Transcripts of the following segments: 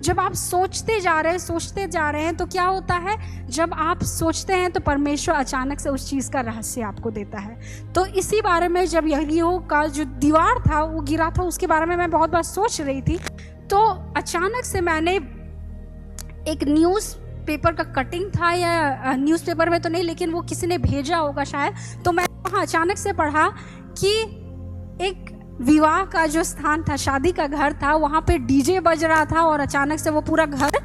जब आप सोचते जा रहे हैं तो क्या होता है, जब आप सोचते हैं तो परमेश्वर अचानक से उस चीज़ का रहस्य आपको देता है। तो इसी बारे में जब यरीहो का जो दीवार था वो गिरा था, उसके बारे में मैं बहुत बार सोच रही थी। तो अचानक से मैंने एक न्यूज़ पेपर का कटिंग था, या न्यूज़पेपर में तो नहीं लेकिन वो किसी ने भेजा होगा शायद, तो मैं वहाँ अचानक से पढ़ा कि एक विवाह का जो स्थान था, शादी का घर था, वहाँ पे डीजे बज रहा था और अचानक से वो पूरा घर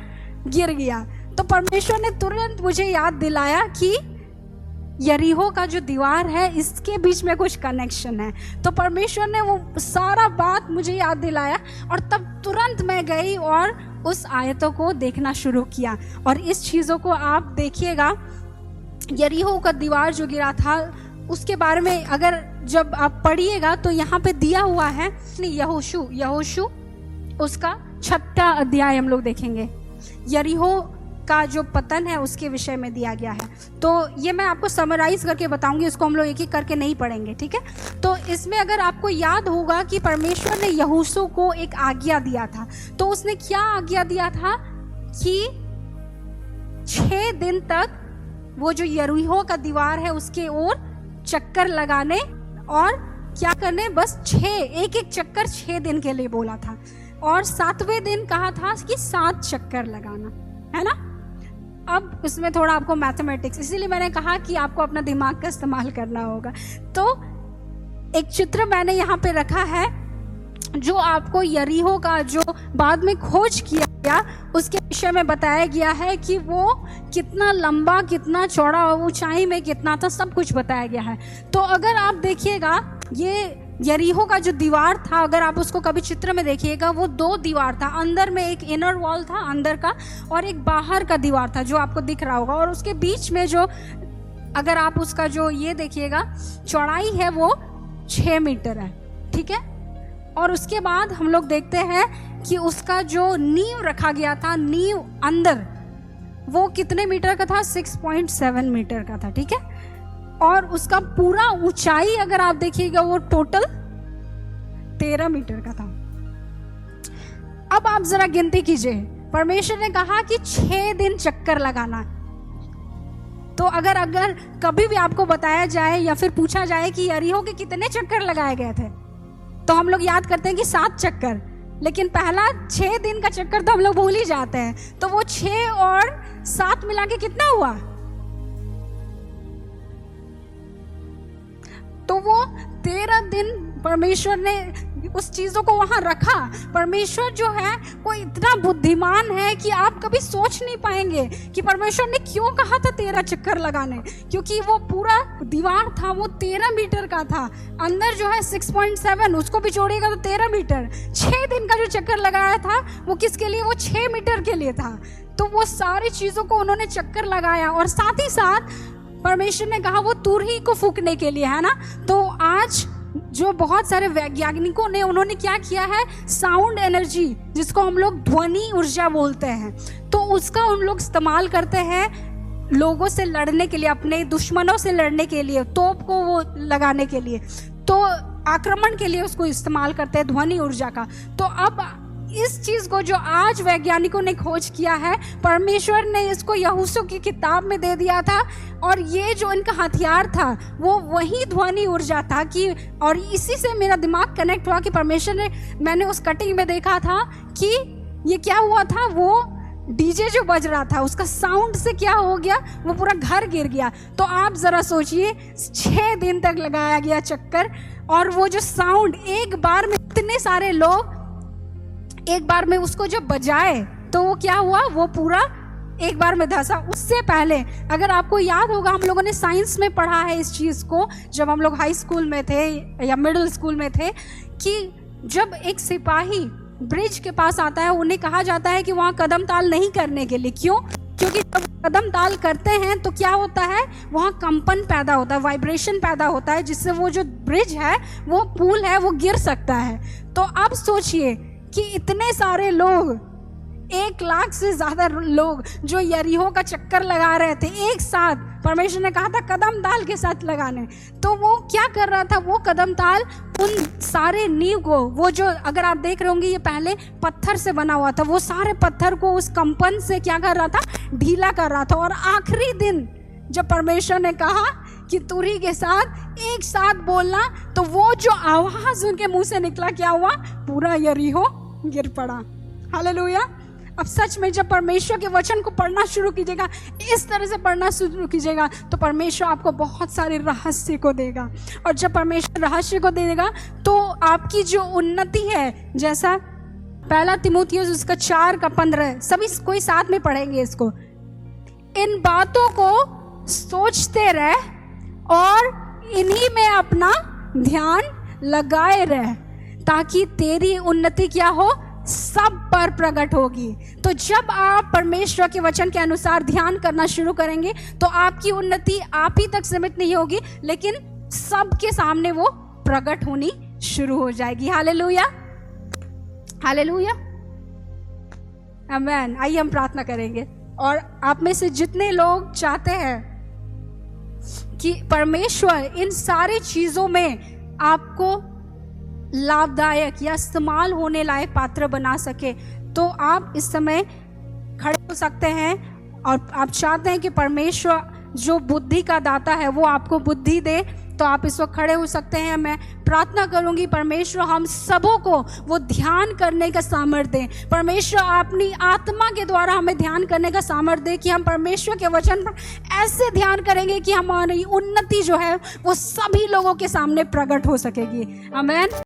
गिर गया। तो परमेश्वर ने तुरंत मुझे याद दिलाया कि यरीहो का जो दीवार है इसके बीच में कुछ कनेक्शन है। तो परमेश्वर ने वो सारा बात मुझे याद दिलाया और तब तुरंत मैं गई और उस आयतों को देखना शुरू किया। और इस चीज़ों को आप देखिएगा, यरीहो का दीवार जो गिरा था उसके बारे में अगर जब आप पढ़िएगा तो यहाँ पे दिया हुआ है, यहोशू उसका 6वां अध्याय हम लोग देखेंगे। यरीहो का जो पतन है उसके विषय में दिया गया है। तो ये मैं आपको समराइज करके बताऊंगी, इसको हम लोग एक एक करके नहीं पढ़ेंगे, ठीक है। तो इसमें अगर आपको याद होगा कि परमेश्वर ने यहोशू को एक आज्ञा दिया था, तो उसने क्या आज्ञा दिया था कि 6 दिन तक वो जो यरीहो का दीवार है उसके ओर चक्कर लगाने और क्या करने, बस एक चक्कर 6 दिन के लिए बोला था। और 7वें दिन कहा था कि 7 चक्कर लगाना, है ना। अब इसमें थोड़ा आपको मैथमेटिक्स, इसीलिए मैंने कहा कि आपको अपना दिमाग का इस्तेमाल करना होगा। तो एक चित्र मैंने यहाँ पे रखा है जो आपको यरीहो का जो बाद में खोज किया गया उसके विषय में बताया गया है कि वो कितना लंबा, कितना चौड़ा, ऊंचाई में कितना था, सब कुछ बताया गया है। तो अगर आप देखिएगा ये यरीहो का जो दीवार था, अगर आप उसको कभी चित्र में देखिएगा, वो 2 दीवार था। अंदर में एक इनर वॉल था अंदर का और एक बाहर का दीवार था जो आपको दिख रहा होगा। और उसके बीच में जो अगर आप उसका जो ये देखिएगा चौड़ाई है वो 6 मीटर है, ठीक है। और उसके बाद हम लोग देखते हैं कि उसका जो नींव रखा गया था, नींव अंदर वो कितने मीटर का था, 6.7 मीटर का था, ठीक है। और उसका पूरा ऊंचाई अगर आप देखिएगा वो टोटल 13 मीटर का था। अब आप जरा गिनती कीजिए, परमेश्वर ने कहा कि 6 दिन चक्कर लगाना। तो अगर कभी भी आपको बताया जाए या फिर पूछा जाए कि यरीहो के कितने चक्कर लगाए गए थे, तो हम लोग याद करते हैं कि 7 चक्कर, लेकिन पहला 6 दिन का चक्कर तो हम लोग भूल ही जाते हैं। तो वो 6 और 7 मिला के कितना हुआ, तो वो 13 दिन परमेश्वर ने उस चीजों को वहां रखा। परमेश्वर जो है वो इतना बुद्धिमान है कि आप कभी सोच नहीं पाएंगे कि परमेश्वर ने क्यों कहा था 13 चक्कर लगाने, क्योंकि वो पूरा दीवार था वो 13 मीटर का था। अंदर जो है 6.7, उसको भी जोड़ेगा तो 13 मीटर। 6 दिन का जो चक्कर लगाया था वो किसके लिए, वो 6 मीटर के लिए था। तो वो सारी चीजों को उन्होंने चक्कर लगाया और साथ ही साथ परमेश्वर ने कहा वो तुरही को फूकने के लिए, है ना। तो आज जो बहुत सारे वैज्ञानिकों ने उन्होंने क्या किया है, साउंड एनर्जी जिसको हम लोग ध्वनि ऊर्जा बोलते हैं, तो उसका उन लोग इस्तेमाल करते हैं लोगों से लड़ने के लिए, अपने दुश्मनों से लड़ने के लिए, तोप को वो लगाने के लिए, तो आक्रमण के लिए उसको इस्तेमाल करते हैं ध्वनि ऊर्जा का। तो अब इस चीज को जो आज वैज्ञानिकों ने खोज किया है, परमेश्वर ने इसको यहोशू की किताब में दे दिया था। और ये जो इनका हथियार था वो वही ध्वनि ऊर्जा था कि, और इसी से मेरा दिमाग कनेक्ट हुआ कि परमेश्वर ने, मैंने उस कटिंग में देखा था कि ये क्या हुआ था, वो डीजे जो बज रहा था उसका साउंड से क्या हो गया, वो पूरा घर गिर गया। तो आप जरा सोचिए 6 दिन तक लगाया गया चक्कर, और वो जो साउंड एक बार में इतने सारे लोग एक बार में उसको जब बजाए तो वो क्या हुआ, वो पूरा एक बार में धंसा। उससे पहले अगर आपको याद होगा, हम लोगों ने साइंस में पढ़ा है इस चीज़ को जब हम लोग हाई स्कूल में थे या मिडिल स्कूल में थे, कि जब एक सिपाही ब्रिज के पास आता है उन्हें कहा जाता है कि वहाँ कदम ताल नहीं करने के लिए। क्यों? क्योंकि जब कदम ताल करते हैं तो क्या होता है, वहाँ कंपन पैदा होता है, वाइब्रेशन पैदा होता है, जिससे वो जो ब्रिज है, वो पुल है, वो गिर सकता है। तो अब सोचिए कि इतने सारे लोग 1 लाख से ज़्यादा लोग जो यरीहो का चक्कर लगा रहे थे एक साथ, परमेश्वर ने कहा था कदम ताल के साथ लगाने, तो वो क्या कर रहा था, वो कदम ताल उन सारे नींव को, वो जो अगर आप देख रहे होंगे ये पहले पत्थर से बना हुआ था, वो सारे पत्थर को उस कंपन से क्या कर रहा था, ढीला कर रहा था। और आखिरी दिन जब परमेश्वर ने कहा कि तुरही के साथ एक साथ बोलना, तो वो जो आवाज उनके मुंह से निकला, क्या हुआ, पूरा यरीहो गिर पड़ा। हालेलुया। अब सच में जब परमेश्वर के वचन को पढ़ना शुरू कीजिएगा, इस तरह से पढ़ना शुरू कीजिएगा, तो परमेश्वर आपको बहुत सारे रहस्य को देगा। और जब परमेश्वर रहस्य को देगा तो आपकी जो उन्नति है, जैसा 1 तीमुथियुस उसका 4:15, सभी कोई साथ में पढ़ेंगे इसको, इन बातों को सोचते रह और इन्हीं में अपना ध्यान लगाए रह, ताकि तेरी उन्नति क्या हो, सब पर प्रकट होगी। तो जब आप परमेश्वर के वचन के अनुसार ध्यान करना शुरू करेंगे तो आपकी उन्नति आप ही तक सीमित नहीं होगी, लेकिन सबके सामने वो प्रकट होनी शुरू हो जाएगी। हालेलुया, हालेलुया, आमीन। आइए हम प्रार्थना करेंगे। और आप में से जितने लोग चाहते हैं कि परमेश्वर इन सारी चीजों में आपको लाभदायक या इस्तेमाल होने लायक पात्र बना सके, तो आप इस समय खड़े हो सकते हैं और आप चाहते हैं कि परमेश्वर जो बुद्धि का दाता है वो आपको बुद्धि दे, तो आप इस वक्त खड़े हो सकते हैं। मैं प्रार्थना करूंगी, परमेश्वर हम सबों को वो ध्यान करने का सामर्थ्य दें। परमेश्वर अपनी आत्मा के द्वारा हमें ध्यान करने का सामर्थ्य दे कि हम परमेश्वर के वचन पर ऐसे ध्यान करेंगे कि हमारी उन्नति जो है वो सभी लोगों के सामने प्रकट हो सकेगी। आमीन।